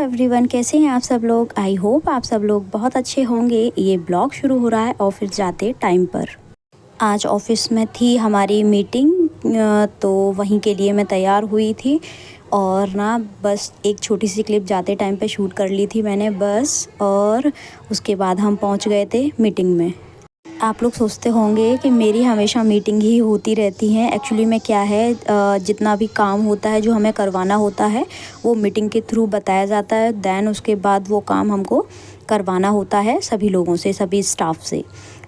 Everyone, कैसे हैं आप सब लोग। आई होप आप सब लोग बहुत अच्छे होंगे। ये ब्लॉग शुरू हो रहा है ऑफिस जाते टाइम पर। आज ऑफिस में थी हमारी मीटिंग, तो वहीं के लिए मैं तैयार हुई थी और ना बस एक छोटी सी क्लिप जाते टाइम पे शूट कर ली थी मैंने बस। और उसके बाद हम पहुंच गए थे मीटिंग में। आप लोग सोचते होंगे कि मेरी हमेशा मीटिंग ही होती रहती हैं। एक्चुअली में क्या है, जितना भी काम होता है जो हमें करवाना होता है वो मीटिंग के थ्रू बताया जाता है। दैन उसके बाद वो काम हमको करवाना होता है सभी लोगों से, सभी स्टाफ से।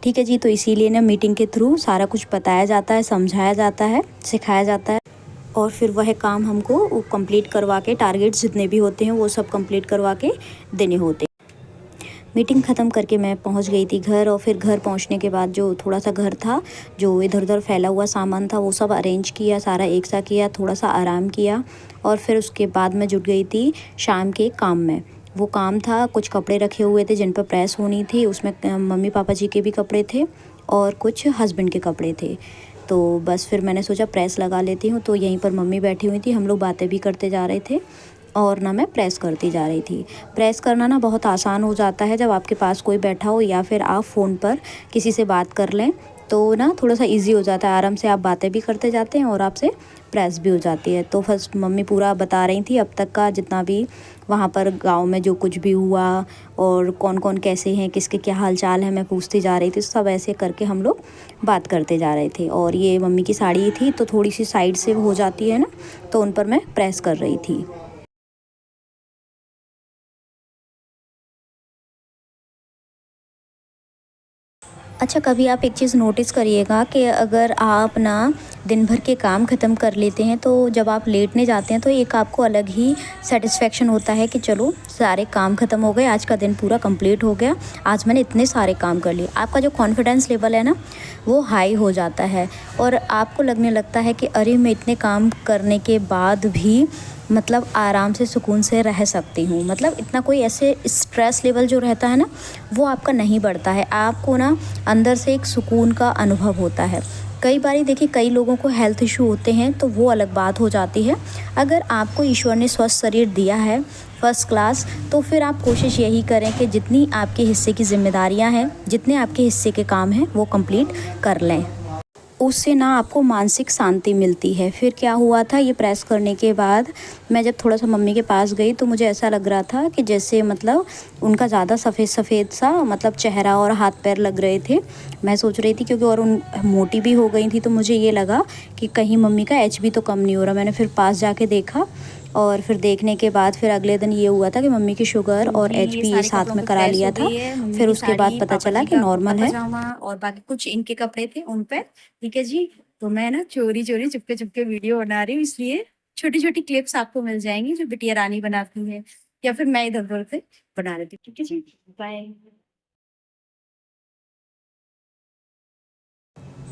ठीक है जी, तो इसीलिए ना मीटिंग के थ्रू सारा कुछ बताया जाता है, समझाया जाता है, सिखाया जाता है और फिर वह काम हमको कंप्लीट करवा के, टारगेट्स जितने भी होते हैं वो सब कंप्लीट करवा के देने होते हैं। मीटिंग ख़त्म करके मैं पहुंच गई थी घर। और फिर घर पहुंचने के बाद जो थोड़ा सा घर था, जो इधर उधर फैला हुआ सामान था, वो सब अरेंज किया, सारा एक सा किया, थोड़ा सा आराम किया। और फिर उसके बाद मैं जुट गई थी शाम के काम में। वो काम था, कुछ कपड़े रखे हुए थे जिन पर प्रेस होनी थी। उसमें मम्मी पापा जी के भी कपड़े थे और कुछ हस्बैंड के कपड़े थे। तो बस फिर मैंने सोचा प्रेस लगा लेती हूँ। तो यहीं पर मम्मी बैठी हुई थी, हम लोग बातें भी करते जा रहे थे और ना मैं प्रेस करती जा रही थी। प्रेस करना ना बहुत आसान हो जाता है जब आपके पास कोई बैठा हो या फिर आप फ़ोन पर किसी से बात कर लें, तो ना थोड़ा सा इजी हो जाता है। आराम से आप बातें भी करते जाते हैं और आपसे प्रेस भी हो जाती है। तो फर्स्ट मम्मी पूरा बता रही थी अब तक का जितना भी वहाँ पर गांव में जो कुछ भी हुआ और कौन कौन कैसे हैं, किसके क्या हाल चाल है, मैं पूछती जा रही थी। सब ऐसे करके हम लोग बात करते जा रहे थे। और ये मम्मी की साड़ी थी तो थोड़ी सी साइड से हो जाती है ना, तो उन पर मैं प्रेस कर रही थी। अच्छा, कभी आप एक चीज़ नोटिस करिएगा कि अगर आप ना दिन भर के काम ख़त्म कर लेते हैं तो जब आप लेटने जाते हैं तो एक आपको अलग ही सेटिस्फेक्शन होता है कि चलो सारे काम ख़त्म हो गए, आज का दिन पूरा कंप्लीट हो गया, आज मैंने इतने सारे काम कर लिए। आपका जो कॉन्फिडेंस लेवल है ना वो हाई हो जाता है और आपको लगने लगता है कि अरे मैं इतने काम करने के बाद भी मतलब आराम से सुकून से रह सकती हूँ। मतलब इतना कोई ऐसे स्ट्रेस लेवल जो रहता है ना वो आपका नहीं बढ़ता है। आपको ना अंदर से एक सुकून का अनुभव होता है। कई बारी देखिए, कई लोगों को हेल्थ इशू होते हैं तो वो अलग बात हो जाती है। अगर आपको ईश्वर ने स्वस्थ शरीर दिया है फर्स्ट क्लास, तो फिर आप कोशिश यही करें कि जितनी आपके हिस्से की जिम्मेदारियां हैं, जितने आपके हिस्से के काम हैं वो कंप्लीट कर लें। उससे ना आपको मानसिक शांति मिलती है। फिर क्या हुआ था, ये प्रेस करने के बाद मैं जब थोड़ा सा मम्मी के पास गई तो मुझे ऐसा लग रहा था कि जैसे मतलब उनका ज़्यादा सफ़ेद सफ़ेद सा मतलब चेहरा और हाथ पैर लग रहे थे। मैं सोच रही थी क्योंकि और उन मोटी भी हो गई थी, तो मुझे ये लगा कि कहीं मम्मी का एचबी तो कम नहीं हो रहा। मैंने फिर पास जाके देखा और फिर देखने के बाद फिर अगले दिन ये हुआ था कि मम्मी की शुगर और एचबी ये साथ में करा लिया था। फिर उसके बाद पता चला कि नॉर्मल है। और बाकी कुछ इनके कपड़े थे उन पे। ठीक है जी, तो मैं ना चोरी चोरी चुपके चुपके वीडियो बना रही हूँ, इसलिए छोटी छोटी क्लिप्स आपको मिल जाएंगी जो बिटिया रानी बनाती है या फिर मैं इधर उधर से बना लेती हूँ। ठीक है जी, बाय।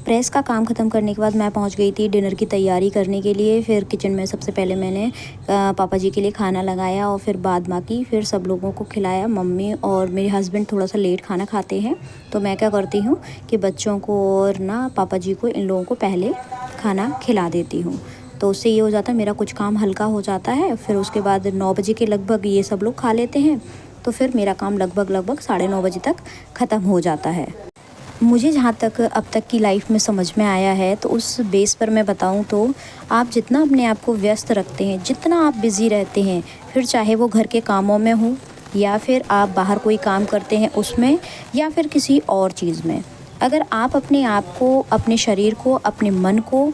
प्रेस का काम ख़त्म करने के बाद मैं पहुंच गई थी डिनर की तैयारी करने के लिए। फिर किचन में सबसे पहले मैंने पापा जी के लिए खाना लगाया और फिर बाद बाकी फिर सब लोगों को खिलाया। मम्मी और मेरे हस्बैंड थोड़ा सा लेट खाना खाते हैं, तो मैं क्या करती हूँ कि बच्चों को और ना पापा जी को, इन लोगों को पहले खाना खिला देती हूँ। तो उससे ये हो जाता है मेरा कुछ काम हल्का हो जाता है। फिर उसके बाद 9 बजे के लगभग ये सब लोग खा लेते हैं, तो फिर मेरा काम लगभग 9:30 बजे तक ख़त्म हो जाता है। मुझे जहाँ तक अब तक की लाइफ में समझ में आया है, तो उस बेस पर मैं बताऊँ तो आप जितना अपने आप को व्यस्त रखते हैं, जितना आप बिज़ी रहते हैं, फिर चाहे वो घर के कामों में हो या फिर आप बाहर कोई काम करते हैं उसमें या फिर किसी और चीज़ में, अगर आप अपने आप को, अपने शरीर को, अपने मन को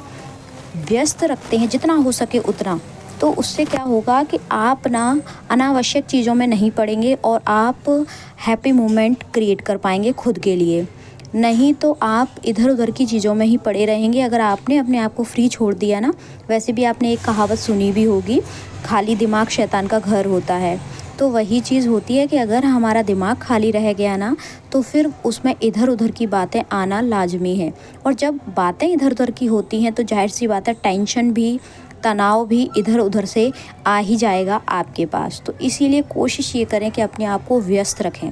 व्यस्त रखते हैं जितना हो सके उतना, तो उससे क्या होगा कि आप ना अनावश्यक चीज़ों में नहीं पड़ेंगे और आप हैप्पी मोमेंट क्रिएट कर पाएंगे खुद के लिए। नहीं तो आप इधर उधर की चीज़ों में ही पड़े रहेंगे। अगर आपने अपने आप को फ्री छोड़ दिया ना, वैसे भी आपने एक कहावत सुनी भी होगी, खाली दिमाग शैतान का घर होता है। तो वही चीज़ होती है कि अगर हमारा दिमाग खाली रह गया ना, तो फिर उसमें इधर उधर की बातें आना लाजमी है। और जब बातें इधर उधर की होती हैं तो जाहिर सी बात है टेंशन भी, तनाव भी इधर उधर से आ ही जाएगा आपके पास। तो इसीलिए कोशिश ये करें कि अपने आप को व्यस्त रखें।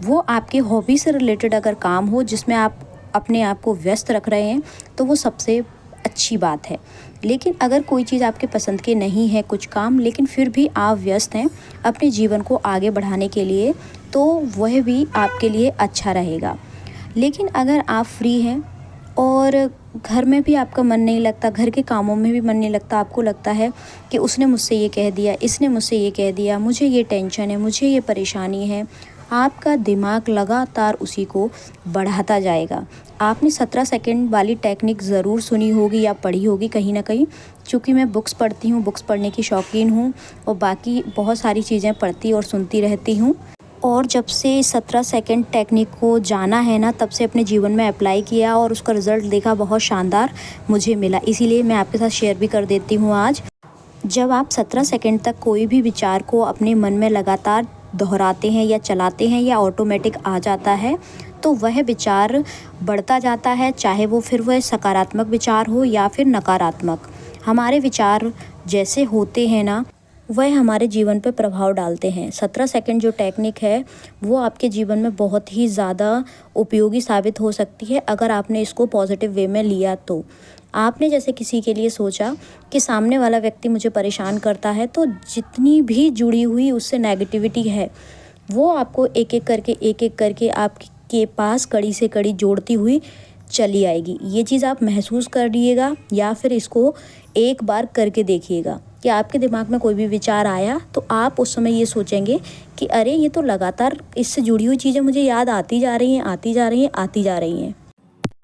वो आपके हॉबी से रिलेटेड अगर काम हो जिसमें आप अपने आप को व्यस्त रख रहे हैं, तो वो सबसे अच्छी बात है। लेकिन अगर कोई चीज़ आपके पसंद की नहीं है, कुछ काम, लेकिन फिर भी आप व्यस्त हैं अपने जीवन को आगे बढ़ाने के लिए, तो वह भी आपके लिए अच्छा रहेगा। लेकिन अगर आप फ्री हैं और घर में भी आपका मन नहीं लगता, घर के कामों में भी मन नहीं लगता, आपको लगता है कि उसने मुझसे ये कह दिया, इसने मुझसे ये कह दिया, मुझे ये टेंशन है, मुझे ये परेशानी है, आपका दिमाग लगातार उसी को बढ़ाता जाएगा। आपने 17 सेकंड वाली टेक्निक ज़रूर सुनी होगी या पढ़ी होगी कहीं ना कहीं। चूँकि मैं बुक्स पढ़ती हूँ, बुक्स पढ़ने की शौकीन हूँ और बाकी बहुत सारी चीज़ें पढ़ती और सुनती रहती हूँ। और जब से 17 सेकंड टेक्निक को जाना है ना, तब से अपने जीवन में अप्लाई किया और उसका रिज़ल्ट देखा, बहुत शानदार मुझे मिला। इसीलिए मैं आपके साथ शेयर भी कर देती हूँ आज। जब आप 17 सेकंड तक कोई भी विचार को अपने मन में लगातार दोहराते हैं या चलाते हैं या ऑटोमेटिक आ जाता है, तो वह विचार बढ़ता जाता है, चाहे वो फिर वह सकारात्मक विचार हो या फिर नकारात्मक। हमारे विचार जैसे होते हैं ना, वह हमारे जीवन पर प्रभाव डालते हैं। 17 सेकंड जो टेक्निक है वो आपके जीवन में बहुत ही ज़्यादा उपयोगी साबित हो सकती है अगर आपने इसको पॉजिटिव वे में लिया तो। आपने जैसे किसी के लिए सोचा कि सामने वाला व्यक्ति मुझे परेशान करता है, तो जितनी भी जुड़ी हुई उससे नेगेटिविटी है वो आपको एक एक करके आपके पास कड़ी से कड़ी जोड़ती हुई चली आएगी। ये चीज़ आप महसूस कर लिएगा या फिर इसको एक बार करके देखिएगा कि आपके दिमाग में कोई भी विचार आया तो आप उस समय ये सोचेंगे कि अरे ये तो लगातार इससे जुड़ी हुई चीज़ें मुझे याद आती जा रही हैं, आती जा रही हैं, आती जा रही हैं।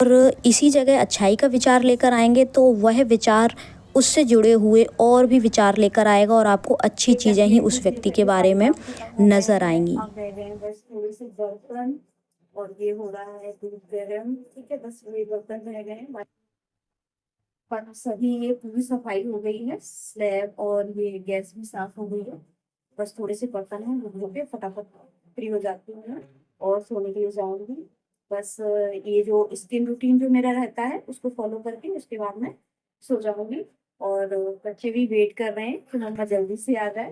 और इसी जगह अच्छाई का विचार लेकर आएंगे तो वह विचार उससे जुड़े हुए और भी विचार लेकर आएगा और आपको अच्छी चीज़ें ही उस व्यक्ति के बारे में नज़र आएंगी। बस थोड़े से बर्तन और ये हो रहा है दूध गर्म, ठीक है, बस वही बर्तन रह गए हैं, पर सभी ये पूरी सफाई हो गई है, स्लैब और ये गैस भी साफ हो गई है। बस थोड़े से बर्तन हैं, वो धो के फटाफट फ्री हो जाती हूँ मैं और सोने के लिए जाऊंगी। बस ये जो स्किन रूटीन जो मेरा रहता है उसको फॉलो करके उसके बाद मैं सो जाऊंगी। और बच्चे भी वेट कर रहे हैं कि मम्मा जल्दी से आ जाए,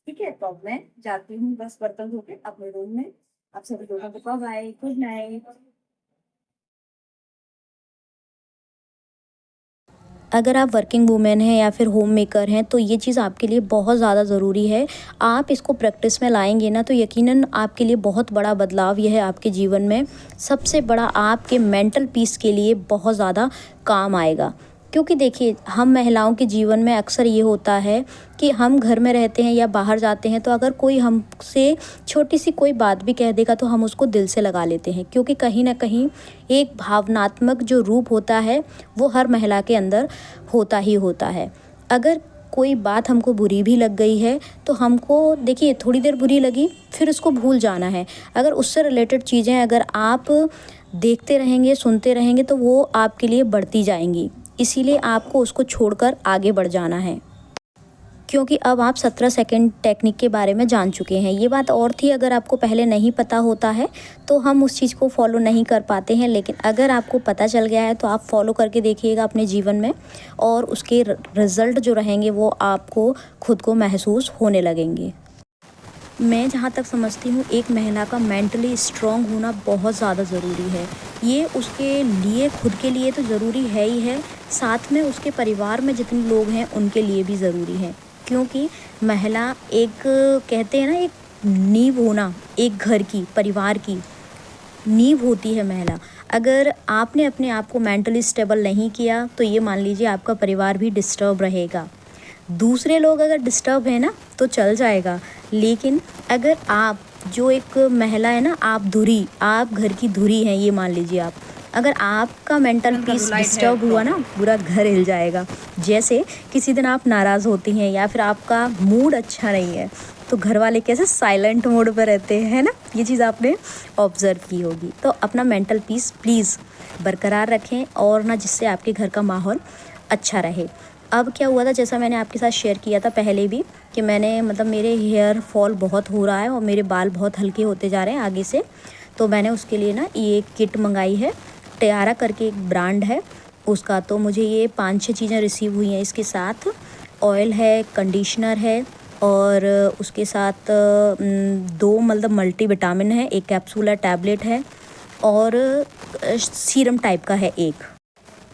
ठीक है, तो अब मैं जाती हूँ बस बर्तन धो के अपने रूम में। आप सभी लोगों को बाय, गुड नाइट। अगर आप वर्किंग वूमेन हैं या फिर होम मेकर हैं तो ये चीज़ आपके लिए बहुत ज़्यादा ज़रूरी है। आप इसको प्रैक्टिस में लाएंगे ना तो यकीनन आपके लिए बहुत बड़ा बदलाव यह है आपके जीवन में। सबसे बड़ा आपके मेंटल पीस के लिए बहुत ज़्यादा काम आएगा। क्योंकि देखिए, हम महिलाओं के जीवन में अक्सर ये होता है कि हम घर में रहते हैं या बाहर जाते हैं तो अगर कोई हमसे छोटी सी कोई बात भी कह देगा तो हम उसको दिल से लगा लेते हैं, क्योंकि कहीं ना कहीं एक भावनात्मक जो रूप होता है वो हर महिला के अंदर होता ही होता है। अगर कोई बात हमको बुरी भी लग गई है तो हमको देखिए थोड़ी देर बुरी लगी फिर उसको भूल जाना है। अगर उससे रिलेटेड चीज़ें अगर आप देखते रहेंगे, सुनते रहेंगे तो वो आपके लिए बढ़ती जाएंगी। इसीलिए आपको उसको छोड़कर आगे बढ़ जाना है, क्योंकि अब आप 17 सेकंड टेक्निक के बारे में जान चुके हैं। ये बात और थी, अगर आपको पहले नहीं पता होता है तो हम उस चीज़ को फॉलो नहीं कर पाते हैं, लेकिन अगर आपको पता चल गया है तो आप फॉलो करके देखिएगा अपने जीवन में और उसके रिज़ल्ट जो रहेंगे वो आपको खुद को महसूस होने लगेंगे। मैं जहाँ तक समझती हूँ एक महिला का मेंटली स्ट्रॉन्ग होना बहुत ज़्यादा ज़रूरी है। ये उसके लिए, खुद के लिए तो ज़रूरी है ही है, साथ में उसके परिवार में जितने लोग हैं उनके लिए भी ज़रूरी है। क्योंकि महिला एक, कहते हैं ना, एक नींव होना, एक घर की, परिवार की नींव होती है महिला। अगर आपने अपने आप को मेंटली स्टेबल नहीं किया तो ये मान लीजिए आपका परिवार भी डिस्टर्ब रहेगा। दूसरे लोग अगर डिस्टर्ब है ना तो चल जाएगा, लेकिन अगर आप जो एक महिला है ना, आप धुरी, आप घर की धुरी हैं, ये मान लीजिए आप, अगर आपका मेंटल पीस डिस्टर्ब हुआ ना, पूरा घर हिल जाएगा। जैसे किसी दिन आप नाराज़ होती हैं या फिर आपका मूड अच्छा नहीं है तो घर वाले कैसे साइलेंट मोड पर रहते हैं ना, ये चीज़ आपने ऑब्ज़र्व की होगी। तो अपना मेंटल पीस प्लीज़ बरकरार रखें और ना, जिससे आपके घर का माहौल अच्छा रहे। अब क्या हुआ था, जैसा मैंने आपके साथ शेयर किया था पहले भी, कि मैंने मतलब मेरे हेयर फॉल बहुत हो रहा है और मेरे बाल बहुत हल्के होते जा रहे हैं आगे से। तो मैंने उसके लिए ना ये किट मंगाई है, टियारा करके एक ब्रांड है उसका। तो मुझे ये 5-6 चीज़ें रिसीव हुई हैं इसके साथ। ऑयल है, कंडीशनर है और उसके साथ 2 मतलब मल्टी विटामिन है, एक कैप्सूल है, टैबलेट है और सीरम टाइप का है एक।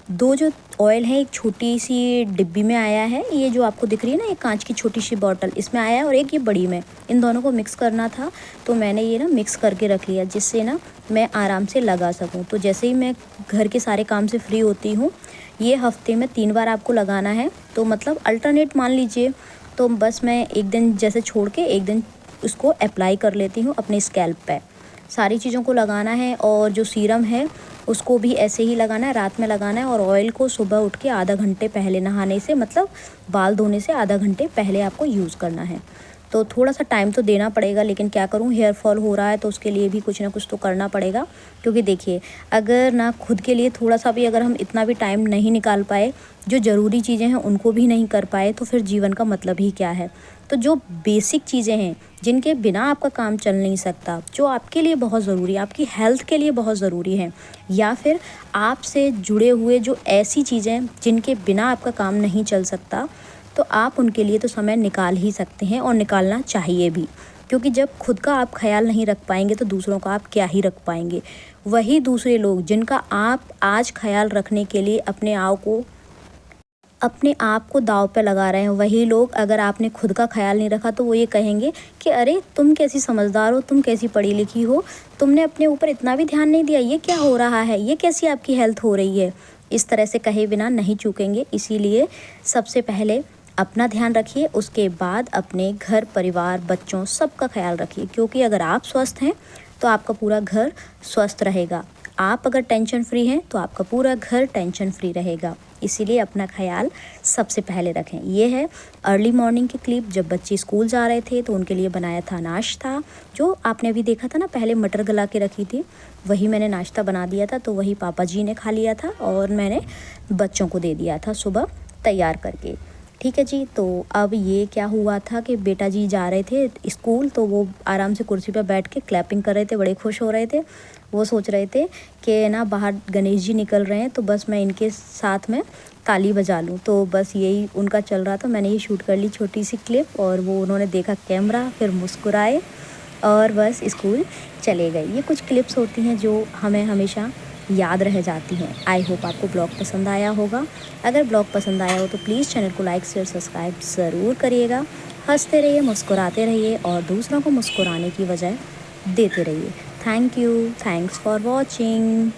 दो जो ऑयल है एक छोटी सी डिब्बी में आया है, ये जो आपको दिख रही है ना ये कांच की छोटी सी बॉटल, इसमें आया है, और एक ये बड़ी में। इन दोनों को मिक्स करना था, तो मैंने ये ना मिक्स करके रख लिया जिससे ना मैं आराम से लगा सकूं। तो जैसे ही मैं घर के सारे काम से फ्री होती हूँ, ये हफ्ते में 3 बार आपको लगाना है। तो मतलब अल्टरनेट मान लीजिए, तो बस मैं एक दिन जैसे छोड़ के एक दिन उसको अप्लाई कर लेती हूँ अपने स्कैल्प पे। सारी चीज़ों को लगाना है, और जो सीरम है उसको भी ऐसे ही लगाना है, रात में लगाना है। और ऑयल को सुबह उठ के आधा घंटे पहले, नहाने से मतलब बाल धोने से आधा घंटे पहले आपको यूज़ करना है। तो थोड़ा सा टाइम तो देना पड़ेगा, लेकिन क्या करूँ, हेयर फॉल हो रहा है तो उसके लिए भी कुछ ना कुछ तो करना पड़ेगा। क्योंकि देखिए, अगर ना खुद के लिए थोड़ा सा भी, अगर हम इतना भी टाइम नहीं निकाल पाए, जो ज़रूरी चीज़ें हैं उनको भी नहीं कर पाए, तो फिर जीवन का मतलब ही क्या है। तो जो बेसिक चीज़ें हैं जिनके बिना आपका काम चल नहीं सकता, जो आपके लिए बहुत ज़रूरी है, आपकी हेल्थ के लिए बहुत ज़रूरी है, या फिर आपसे जुड़े हुए जो ऐसी चीज़ें जिनके बिना आपका काम नहीं चल सकता, तो आप उनके लिए तो समय निकाल ही सकते हैं, और निकालना चाहिए भी। क्योंकि जब खुद का आप ख्याल नहीं रख पाएंगे तो दूसरों का आप क्या ही रख पाएंगे। वही दूसरे लोग जिनका आप आज ख्याल रखने के लिए अपने आप को दांव पे लगा रहे हैं, वही लोग, अगर आपने खुद का ख्याल नहीं रखा तो वो ये कहेंगे कि अरे तुम कैसी समझदार हो, तुम कैसी पढ़ी लिखी हो, तुमने अपने ऊपर इतना भी ध्यान नहीं दिया, ये क्या हो रहा है, ये कैसी आपकी हेल्थ हो रही है। इस तरह से कहे बिना नहीं चूकेंगे। इसीलिए सबसे पहले अपना ध्यान रखिए, उसके बाद अपने घर परिवार बच्चों सबका ख्याल रखिए। क्योंकि अगर आप स्वस्थ हैं तो आपका पूरा घर स्वस्थ रहेगा। आप अगर टेंशन फ्री हैं तो आपका पूरा घर टेंशन फ्री रहेगा। इसीलिए अपना ख्याल सबसे पहले रखें। ये है अर्ली मॉर्निंग की क्लिप, जब बच्चे स्कूल जा रहे थे तो उनके लिए बनाया था नाश्ता। जो आपने अभी देखा था ना, पहले मटर गला के रखी थी, वही मैंने नाश्ता बना दिया था। तो वही पापा जी ने खा लिया था और मैंने बच्चों को दे दिया था सुबह तैयार करके। ठीक है जी। तो अब ये क्या हुआ था कि बेटा जी जा रहे थे स्कूल, तो वो आराम से कुर्सी पर बैठ के क्लैपिंग कर रहे थे, बड़े खुश हो रहे थे। वो सोच रहे थे कि ना बाहर गणेश जी निकल रहे हैं तो बस मैं इनके साथ में ताली बजा लूँ। तो बस यही उनका चल रहा था। मैंने ये शूट कर ली छोटी सी क्लिप, और वो उन्होंने देखा कैमरा, फिर मुस्कुराए और बस स्कूल चले गए। ये कुछ क्लिप्स होती हैं जो हमें हमेशा याद रह जाती हैं। आई होप आपको ब्लॉग पसंद आया होगा। अगर ब्लॉग पसंद आया हो तो प्लीज़ चैनल को लाइक शेयर सब्सक्राइब ज़रूर करिएगा। हंसते रहिए, मुस्कुराते रहिए, और दूसरों को मुस्कुराने की वजह देते रहिए। Thank you, thanks for watching.